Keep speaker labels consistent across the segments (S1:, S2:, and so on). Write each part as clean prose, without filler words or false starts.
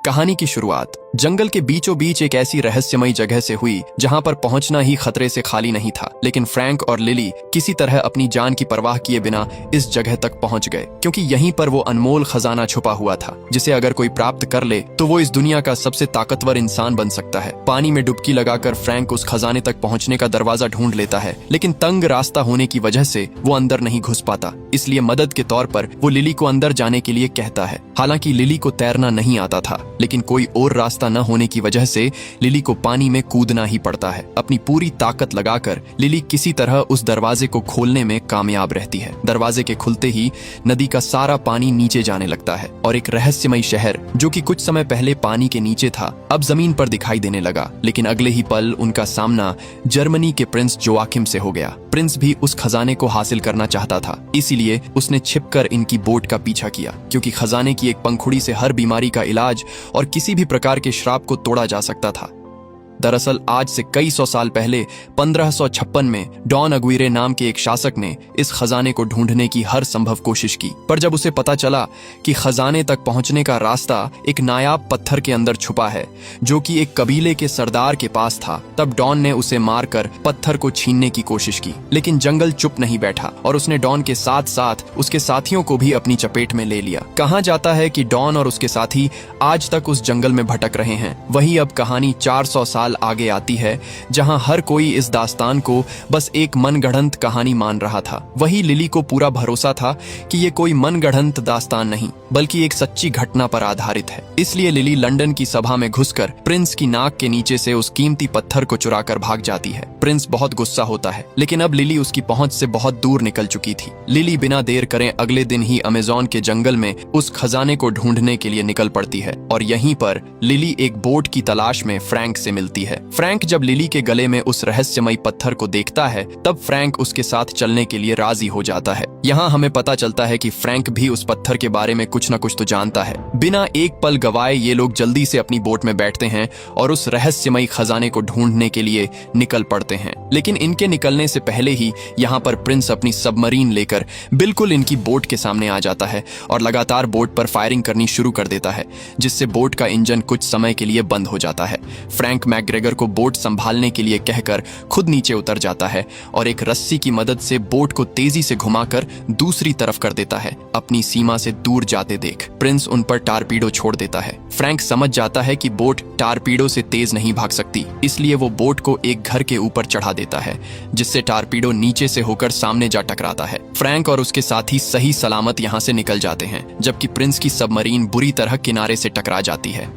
S1: कहानी की शुरुआत जंगल के बीचों बीच एक ऐसी रहस्यमयी जगह से हुई जहां पर पहुंचना ही खतरे से खाली नहीं था। लेकिन फ्रैंक और लिली किसी तरह अपनी जान की परवाह किए बिना इस जगह तक पहुंच गए, क्योंकि यहीं पर वो अनमोल खजाना छुपा हुआ था जिसे अगर कोई प्राप्त कर ले तो वो इस दुनिया का सबसे ताकतवर इंसान बन सकता है। पानी में डुबकी लगाकर फ्रैंक उस खजाने तक पहुंचने का दरवाजा ढूंढ लेता है, लेकिन तंग रास्ता होने की वजह से वो अंदर नहीं घुस पाता। इसलिए मदद के तौर पर वो लिली को अंदर जाने के लिए कहता है। हालांकि लिली को तैरना नहीं आता था, लेकिन कोई और रास्ता न होने की वजह से लिली को पानी में कूदना ही पड़ता है। अपनी पूरी ताकत लगाकर लिली किसी तरह उस दरवाजे को खोलने में कामयाब रहती है। दरवाजे के खुलते ही नदी का सारा पानी नीचे जाने लगता है और एक रहस्यमयी शहर जो कि कुछ समय पहले पानी के नीचे था अब जमीन पर दिखाई देने लगा। लेकिन अगले ही पल उनका सामना जर्मनी के प्रिंस जोआकिम से हो गया। प्रिंस भी उस खजाने को हासिल करना चाहता था, इसीलिए उसने छिपकर इनकी बोट का पीछा किया, क्योंकि खजाने की एक पंखुड़ी से हर बीमारी का इलाज और किसी भी प्रकार के श्राप को तोड़ा जा सकता था। दरअसल आज से कई सौ साल पहले 1556 में डॉन अग्विरे नाम के एक शासक ने इस खजाने को ढूंढने की हर संभव कोशिश की, पर जब उसे पता चला कि खजाने तक पहुंचने का रास्ता एक नायाब पत्थर के अंदर छुपा है जो कि एक कबीले के सरदार के पास था, तब डॉन ने उसे मारकर पत्थर को छीनने की कोशिश की। लेकिन जंगल चुप नहीं बैठा और उसने डॉन के साथ साथ उसके साथियों को भी अपनी चपेट में ले लिया। कहा जाता है कि डॉन और उसके साथी आज तक उस जंगल में भटक रहे हैं। वहीं अब कहानी 400 साल आगे आती है, जहां हर कोई इस दास्तान को बस एक मनगढ़ंत कहानी मान रहा था। वही लिली को पूरा भरोसा था कि ये कोई मनगढ़ंत दास्तान नहीं बल्कि एक सच्ची घटना पर आधारित है। इसलिए लिली लंदन की सभा में घुसकर प्रिंस की नाक के नीचे से उस कीमती पत्थर को चुराकर भाग जाती है। प्रिंस बहुत गुस्सा होता है, लेकिन अब लिली उसकी पहुंच से बहुत दूर निकल चुकी थी। लिली बिना देर करे अगले दिन ही अमेज़न के जंगल में उस खजाने को ढूंढने के लिए निकल पड़ती है और यहीं पर लिली एक बोट की तलाश में फ्रैंक से मिलती है। फ्रैंक जब लिली के गले में उस रहस्यमयी पत्थर को देखता है तब फ्रैंक उसके साथ चलने के लिए राजी हो जाता है। यहाँ हमें पता चलता है कि फ्रैंक भी उस पत्थर के बारे में कुछ न कुछ तो जानता है। बिना एक पल गवाए ये लोग जल्दी से अपनी बोट में बैठते हैं और उस रहस्यमयी खजाने को ढूंढने के लिए निकल पड़ते हैं। लेकिन इनके निकलने से पहले ही यहाँ पर प्रिंस अपनी सबमरीन लेकर बिल्कुल इनकी बोट के सामने आ जाता है और लगातार बोट पर फायरिंग करनी शुरू कर देता है, जिससे बोट का इंजन कुछ समय के लिए बंद हो जाता है। फ्रैंक मैकग्रेगर को बोट संभालने के लिए कहकर खुद नीचे उतर जाता है और एक रस्सी की मदद से बोट को तेजी से घुमाकर दूसरी तरफ कर देता है, अपनी सीमा से दूर जाते देख। प्रिंस उन पर टारपीडो छोड़ देता है। फ्रैंक समझ जाता है कि बोट टारपीडो से तेज नहीं भाग सकती, इसलिए वो बोट को एक घर के ऊपर चढ़ा देता है, जिससे टारपीडो नीचे से होकर सामने जा टकराता है। फ्रैंक और उसके साथी सही सलामत यहाँ से निकल जाते हैं, जबकि प्रिंस की सबमरीन बुरी तरह किनारे से टकरा जाती है।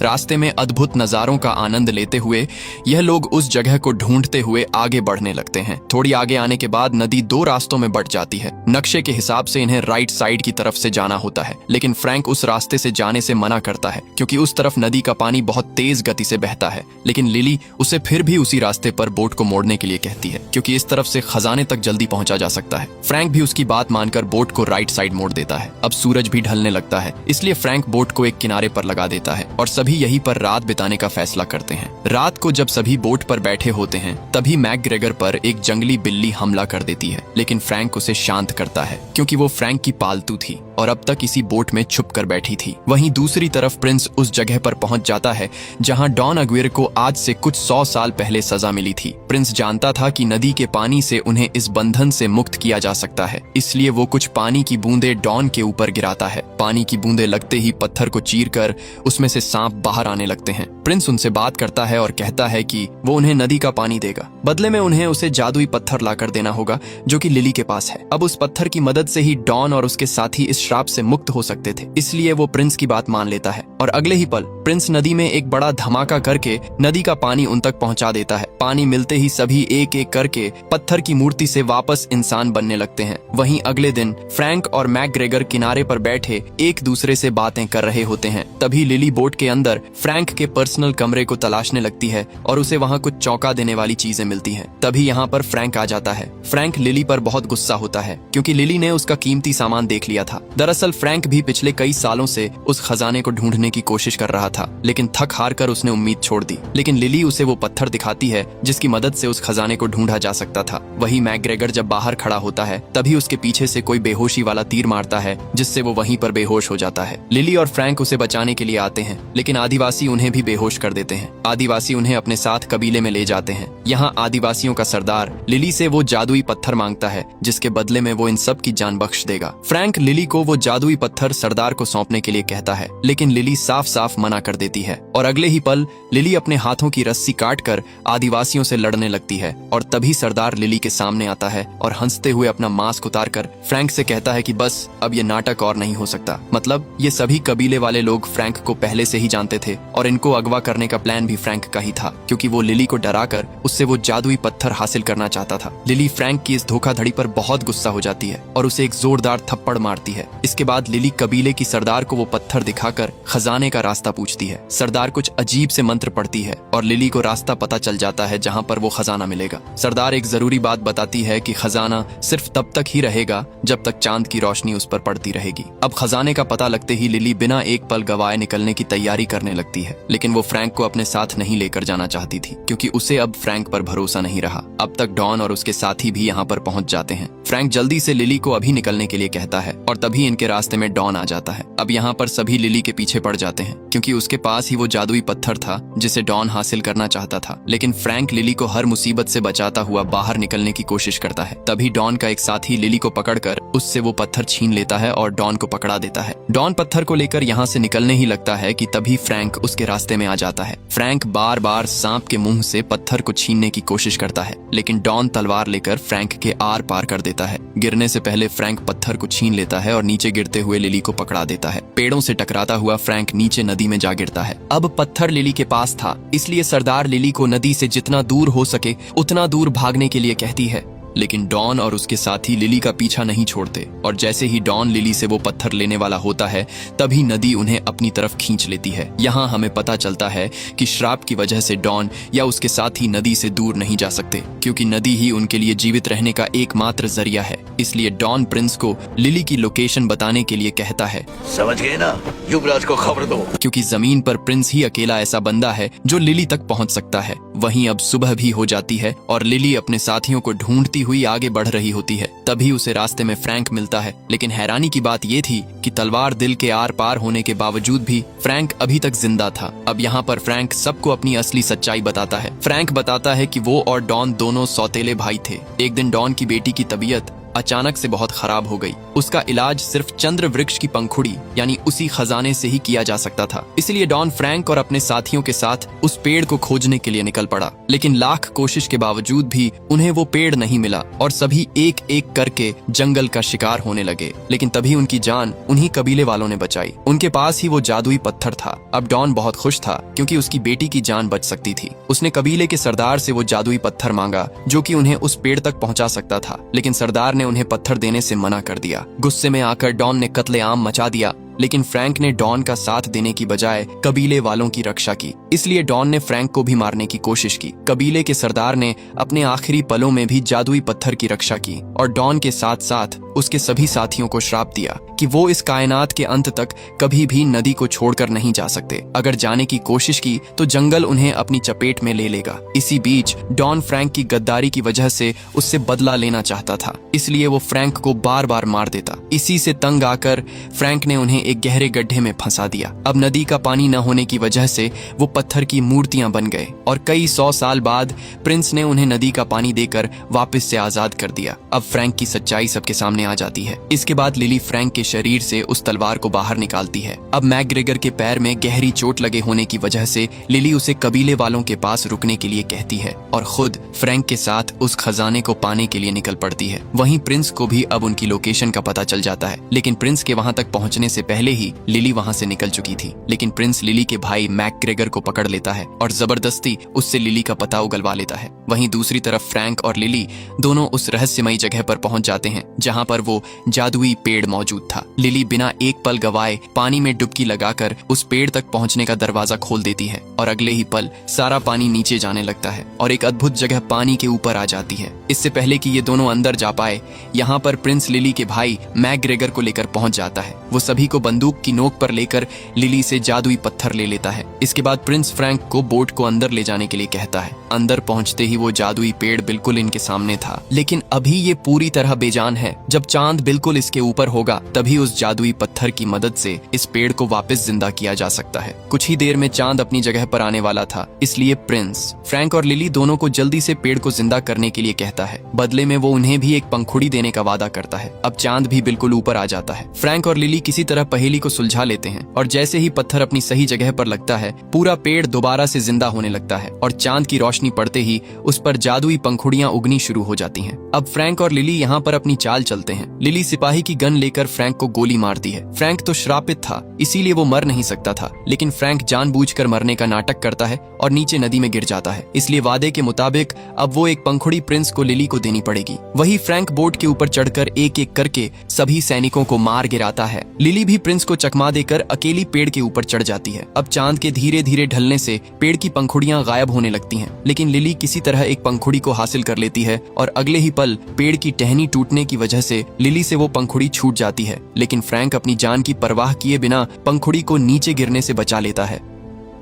S1: रास्ते में अद्भुत नजारों का आनंद लेते हुए यह लोग उस जगह को ढूंढते हुए आगे बढ़ने लगते हैं। थोड़ी आगे आने के बाद नदी दो रास्तों में बंट जाती है। नक्शे के हिसाब से इन्हें राइट साइड की तरफ से जाना होता है, लेकिन फ्रैंक उस रास्ते से जाने से मना करता है क्योंकि उस तरफ नदी का पानी बहुत तेज गति से बहता है। लेकिन लिली उसे फिर भी उसी रास्ते पर बोट को मोड़ने के लिए कहती है, क्योंकि इस तरफ से खजाने तक जल्दी पहुंचा जा सकता है। फ्रैंक भी उसकी बात मानकर बोट को राइट साइड मोड़ देता है। अब सूरज भी ढलने लगता है, इसलिए फ्रैंक बोट को एक किनारे पर लगा देता है और सभी यहीं पर रात बिताने का फैसला करते हैं। रात को जब सभी बोट पर बैठे होते हैं तभी मैकग्रेगर पर एक जंगली बिल्ली हमला कर देती है, लेकिन फ्रैंक उसे शांत करता है क्योंकि वो फ्रैंक की पालतू थी और अब तक इसी बोट में छुप कर बैठी थी। वहीं दूसरी तरफ प्रिंस उस जगह पर पहुंच जाता है जहां डॉन अग्विरे को आज से कुछ 100 साल पहले सजा मिली थी। प्रिंस जानता था कि नदी के पानी से उन्हें इस बंधन से मुक्त किया जा सकता है, इसलिए वो कुछ पानी की बूंदें डॉन के ऊपर गिराता है। पानी की बूंदें लगते ही पत्थर को चीरकर उसमें से सांप बाहर आने लगते हैं। प्रिंस उनसे बात करता है और कहता है कि वो उन्हें नदी का पानी देगा, बदले में उन्हें उसे जादुई पत्थर लाकर देना होगा जो कि लिली के पास है। अब उस पत्थर की मदद से ही डॉन और उसके साथी इस श्राप से मुक्त हो सकते थे, इसलिए वो प्रिंस की बात मान लेता है और अगले ही पल प्रिंस नदी में एक बड़ा धमाका करके नदी का पानी उन तक पहुंचा देता है। पानी मिलते ही सभी एक एक करके पत्थर की मूर्ति से वापस इंसान बनने लगते हैं। वहीं अगले दिन फ्रैंक और मैकग्रेगर किनारे पर बैठे एक दूसरे से बातें कर रहे होते हैं। तभी लिली बोट के अंदर फ्रैंक के पर्सनल कमरे को तलाशने लगती है और उसे वहां कुछ चौंका देने वाली चीजें मिलती हैं। तभी यहाँ पर फ्रैंक आ जाता है। फ्रैंक लिली पर बहुत गुस्सा होता है क्योंकि लिली ने उसका कीमती सामान देख लिया था। दरअसल फ्रैंक भी पिछले कई सालों से उस खजाने को ढूंढने की कोशिश कर रहा था, लेकिन थक हार कर उसने उम्मीद छोड़ दी। लेकिन लिली उसे वो पत्थर दिखाती है जिसकी मदद से उस खजाने को ढूंढा जा सकता था। वही मैकग्रेगर जब बाहर खड़ा होता है तभी उसके पीछे से कोई बेहोशी वाला तीर मारता है, जिससे वो वहीं पर बेहोश हो जाता है। लिली और फ्रैंक उसे बचाने के लिए आते हैं, लेकिन आदिवासी उन्हें भी बेहोश कर देते हैं। आदिवासी उन्हें अपने साथ कबीले में ले जाते हैं। यहाँ आदिवासियों का सरदार लिली से वो जादुई पत्थर मांगता है, जिसके बदले में वो इन सब की जान बख्श देगा। फ्रैंक लिली को वो जादुई पत्थर सरदार को सौंपने के लिए कहता है, लेकिन लिली साफ साफ मना कर देती है और अगले ही पल लिली अपने हाथों की रस्सी काटकर आदिवासियों से लड़ने लगती है। और तभी सरदार लिली के सामने आता है और हंसते हुए अपना मास्क उतारकर फ्रैंक से कहता है कि बस अब ये नाटक और नहीं हो सकता। मतलब ये सभी कबीले वाले लोग फ्रैंक को पहले से ही जानते थे और इनको अगवा करने का प्लान भी फ्रैंक का ही था, क्योंकि वो लिली को डराकर उससे वो जादुई पत्थर हासिल करना चाहता था। लिली फ्रैंक की इस धोखाधड़ी पर बहुत गुस्सा हो जाती है और उसे एक जोरदार थप्पड़ मारती है। इसके बाद लिली कबीले की सरदार को वो पत्थर दिखाकर खजाने का रास्ता पूछती है। सरदार कुछ अजीब से मंत्र पढ़ती है और लिली को रास्ता पता चल जाता है जहाँ पर वो खजाना मिलेगा। सरदार एक जरूरी बात बताती है कि खजाना सिर्फ तब तक ही रहेगा जब तक चांद की रोशनी उस पर पड़ती रहेगी। अब खजाने का पता लगते ही लिली बिना एक पल गवाए निकलने की तैयारी करने लगती है, लेकिन वो फ्रैंक को अपने साथ नहीं लेकर जाना चाहती थी, क्योंकि उसे अब फ्रैंक पर भरोसा नहीं रहा। अब तक डॉन और उसके साथी भी यहाँ पर पहुंच जाते हैं। फ्रैंक जल्दी से लिली को अभी निकलने के लिए कहता है और तभी इनके रास्ते में डॉन आ जाता है। अब यहाँ पर सभी लिली के पीछे पड़ जाते हैं, क्योंकि उसके पास ही वो जादुई पत्थर था जिसे डॉन हासिल करना चाहता था। लेकिन फ्रैंक लिली को हर मुसीबत से बचाता हुआ बाहर निकलने की कोशिश करता है। तभी डॉन का एक साथी लिली को पकड़कर उससे वो पत्थर छीन लेता है और डॉन को पकड़ा देता है। डॉन पत्थर को लेकर यहाँ से निकलने ही लगता है कि तभी फ्रैंक उसके रास्ते में आ जाता है। फ्रैंक बार बार सांप के मुंह से पत्थर को छीनने की कोशिश करता है, लेकिन डॉन तलवार लेकर फ्रैंक के आर पार कर देता है। गिरने से पहले फ्रैंक पत्थर को छीन लेता है और नीचे गिरते हुए लिली को पकड़ा देता है। पेड़ों से टकराता हुआ फ्रैंक नीचे नदी में जा गिरता है। अब पत्थर लिली के पास था, इसलिए सरदार लिली को नदी से जितना दूर हो सके उतना दूर भागने के लिए कहती है। लेकिन डॉन और उसके साथी लिली का पीछा नहीं छोड़ते और जैसे ही डॉन लिली से वो पत्थर लेने वाला होता है तभी नदी उन्हें अपनी तरफ खींच लेती है। यहाँ हमें पता चलता है कि श्राप की वजह से डॉन या उसके साथी नदी से दूर नहीं जा सकते, क्योंकि नदी ही उनके लिए जीवित रहने का एकमात्र जरिया है। इसलिए डॉन प्रिंस को लिली की लोकेशन बताने के लिए कहता है,
S2: समझ गए ना, युवराज को खबर दो,
S1: क्योंकि जमीन पर प्रिंस ही अकेला ऐसा बंदा है जो लिली तक पहुंच सकता है। वहीं अब सुबह भी हो जाती है और लिली अपने साथियों को ढूंढती हुई आगे बढ़ रही होती है। तभी उसे रास्ते में फ्रैंक मिलता है, लेकिन हैरानी की बात ये थी कि तलवार दिल के आर पार होने के बावजूद भी फ्रैंक अभी तक जिंदा था। अब यहाँ पर फ्रैंक सबको अपनी असली सच्चाई बताता है। फ्रैंक बताता है कि वो और डॉन दोनों सौतेले भाई थे। एक दिन डॉन की बेटी की तबीयत अचानक से बहुत खराब हो गई। उसका इलाज सिर्फ चंद्र वृक्ष की पंखुड़ी यानी उसी खजाने से ही किया जा सकता था। इसलिए डॉन फ्रैंक और अपने साथियों के साथ उस पेड़ को खोजने के लिए निकल पड़ा, लेकिन लाख कोशिश के बावजूद भी उन्हें वो पेड़ नहीं मिला और सभी एक एक करके जंगल का शिकार होने लगे। लेकिन तभी उनकी जान उन्हीं कबीले वालों ने बचाई। उनके पास ही वो जादुई पत्थर था। अब डॉन बहुत खुश था, क्योंकि उसकी बेटी की जान बच सकती थी। उसने कबीले के सरदार से वो जादुई पत्थर मांगा जो कि उन्हें उस पेड़ तक पहुंचा सकता था, लेकिन सरदार ने उन्हें पत्थर देने से मना कर दिया। गुस्से में आकर डॉन ने कत्लेआम मचा दिया, लेकिन फ्रैंक ने डॉन का साथ देने की बजाय कबीले वालों की रक्षा की। इसलिए डॉन ने फ्रैंक को भी मारने की कोशिश की। कबीले के सरदार ने अपने आखिरी पलों में भी जादुई पत्थर की रक्षा की और डॉन के साथ साथ उसके सभी साथियों को श्राप दिया कि वो इस कायनात के अंत तक कभी भी नदी को छोड़कर नहीं जा सकते। अगर जाने की कोशिश की तो जंगल उन्हें अपनी चपेट में ले लेगा। इसी बीच डॉन फ्रैंक की गद्दारी की वजह से उससे बदला लेना चाहता था, इसलिए वो फ्रैंक को बार बार मार देता। इसी से तंग आकर फ्रैंक ने उन्हें एक गहरे गड्ढे में फंसा दिया। अब नदी का पानी न होने की वजह से वो पत्थर की मूर्तियां बन गए और कई 100 साल बाद प्रिंस ने उन्हें नदी का पानी देकर वापस से आजाद कर दिया। अब फ्रैंक की सच्चाई सबके सामने आ जाती है। इसके बाद लिली फ्रैंक के शरीर से उस तलवार को बाहर निकालती है। अब मैकग्रेगर के पैर में गहरी चोट लगे होने की वजह से लिली उसे कबीले वालों के पास रुकने के लिए कहती है और खुद फ्रैंक के साथ उस खजाने को पाने के लिए निकल पड़ती है। वहीं प्रिंस को भी अब उनकी लोकेशन का पता चल जाता है, लेकिन प्रिंस के वहां तक पहुंचने से पहले पहले ही लिली वहां से निकल चुकी थी। लेकिन प्रिंस लिली के भाई मैकग्रेगर को पकड़ लेता है और जबरदस्ती उससे लिली का पता उगलवा लेता है। वहीं दूसरी तरफ फ्रैंक और लिली दोनों उस रहस्यमयी जगह पर पहुंच जाते हैं जहां पर वो जादुई पेड़ मौजूद था। लिली बिना एक पल गवाए पानी में डुबकी लगाकर उस पेड़ तक पहुंचने का दरवाजा खोल देती है और अगले ही पल सारा पानी नीचे जाने लगता है और एक अद्भुत जगह पानी के ऊपर आ जाती है। इससे पहले कि ये दोनों अंदर जा पाए, यहाँ पर प्रिंस लिली के भाई मैकग्रेगर को लेकर पहुंच जाता है। वो सभी को बंदूक की नोक पर लेकर लिली से जादुई पत्थर ले लेता है। इसके बाद प्रिंस फ्रैंक को बोट को अंदर ले जाने के लिए कहता है। अंदर पहुंचते ही वो जादुई पेड़ बिल्कुल इनके सामने था, लेकिन अभी ये पूरी तरह बेजान है। जब चांद बिल्कुल इसके ऊपर होगा तभी उस जादुई पत्थर की मदद से इस पेड़ को वापस जिंदा किया जा सकता है। कुछ ही देर में चांद अपनी जगह पर आने वाला था, इसलिए प्रिंस फ्रैंक और लिली दोनों को जल्दी से पेड़ को जिंदा करने के लिए कहता है। बदले में वो उन्हें भी एक पंखुड़ी देने का वादा करता है। अब चांद भी बिल्कुल ऊपर आ जाता है। फ्रैंक और लिली किसी तरह पहेली को सुलझा लेते हैं और जैसे ही पत्थर अपनी सही जगह पर लगता है, पूरा पेड़ दोबारा से जिंदा होने लगता है और चांद की रोशनी पड़ते ही उस पर जादुई पंखुड़ियां उगनी शुरू हो जाती हैं। अब फ्रैंक और लिली यहाँ पर अपनी चाल चलते हैं। लिली सिपाही की गन लेकर फ्रैंक को गोली मारती है। फ्रैंक तो श्रापित था, इसीलिए वो मर नहीं सकता था, लेकिन फ्रैंक जानबूझकर मरने का नाटक करता है और नीचे नदी में गिर जाता है। इसलिए वादे के मुताबिक अब वो एक पंखुड़ी प्रिंस को लिली को देनी पड़ेगी। वही फ्रैंक बोट के ऊपर चढ़कर एक एक करके सभी सैनिकों को मार गिराता है। लिली भी प्रिंस को चकमा देकर अकेली पेड़ के ऊपर चढ़ जाती है। अब चांद के धीरे धीरे ढलने से पेड़ की पंखुड़ियां गायब होने लगती हैं, लेकिन लिली किसी तरह एक पंखुड़ी को हासिल कर लेती है और अगले ही पल पेड़ की टहनी टूटने की वजह से लिली से वो पंखुड़ी छूट जाती है। लेकिन फ्रैंक अपनी जान की परवाह किए बिना पंखुड़ी को नीचे गिरने से बचा लेता है।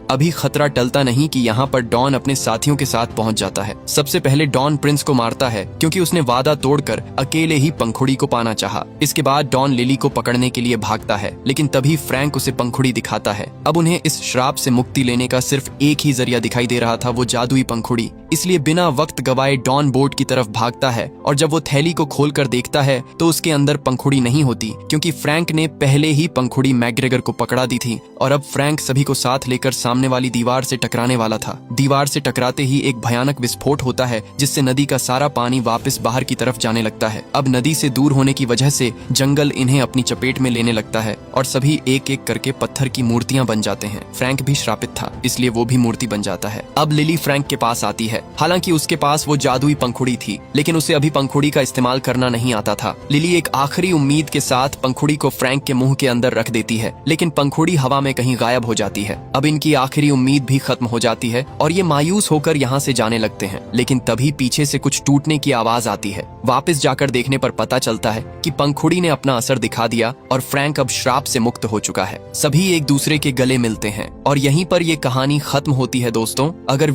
S1: अभी खतरा टलता नहीं कि यहाँ पर डॉन अपने साथियों के साथ पहुंच जाता है। सबसे पहले डॉन प्रिंस को मारता है क्योंकि उसने वादा तोड़कर अकेले ही पंखुड़ी को पाना चाहा। इसके बाद डॉन लिली को पकड़ने के लिए भागता है, लेकिन तभी फ्रैंक उसे पंखुड़ी दिखाता है। अब उन्हें इस श्राप से मुक्ति लेने का सिर्फ एक ही जरिया दिखाई दे रहा था, वो जादुई पंखुड़ी। इसलिए बिना वक्त गवाए डॉन बोट की तरफ भागता है और जब वो थैली को खोलकर देखता है तो उसके अंदर पंखुड़ी नहीं होती, क्योंकि फ्रैंक ने पहले ही पंखुड़ी मैकग्रेगर को पकड़ा दी थी और अब फ्रैंक सभी को साथ लेकर सामने वाली दीवार से टकराने वाला था। दीवार से टकराते ही एक भयानक विस्फोट होता है, जिससे नदी का सारा पानी वापस बाहर की तरफ जाने लगता है। अब नदी से दूर होने की वजह से जंगल इन्हें अपनी चपेट में लेने लगता है और सभी एक एक करके पत्थर की मूर्तियां बन जाते हैं। फ्रैंक भी श्रापित था, इसलिए वो भी मूर्ति बन जाता है। अब लिली फ्रैंक के पास आती है। हालांकि उसके पास वो जादुई पंखुड़ी थी, लेकिन उसे अभी पंखुड़ी का इस्तेमाल करना नहीं आता था। लिली एक आखिरी उम्मीद के साथ पंखुड़ी को फ्रैंक के मुंह के अंदर रख देती है, लेकिन पंखुड़ी हवा में कहीं गायब हो जाती है। अब इनकी आखिरी उम्मीद भी खत्म हो जाती है और ये मायूस होकर यहाँ से जाने लगते हैं। लेकिन तभी पीछे से कुछ टूटने की आवाज आती है। वापस जाकर देखने पर पता चलता है कि पंखुड़ी ने अपना असर दिखा दिया और फ्रैंक अब श्राप से मुक्त हो चुका है। सभी एक दूसरे के गले मिलते हैं और यहीं पर ये कहानी खत्म होती है। दोस्तों, अगर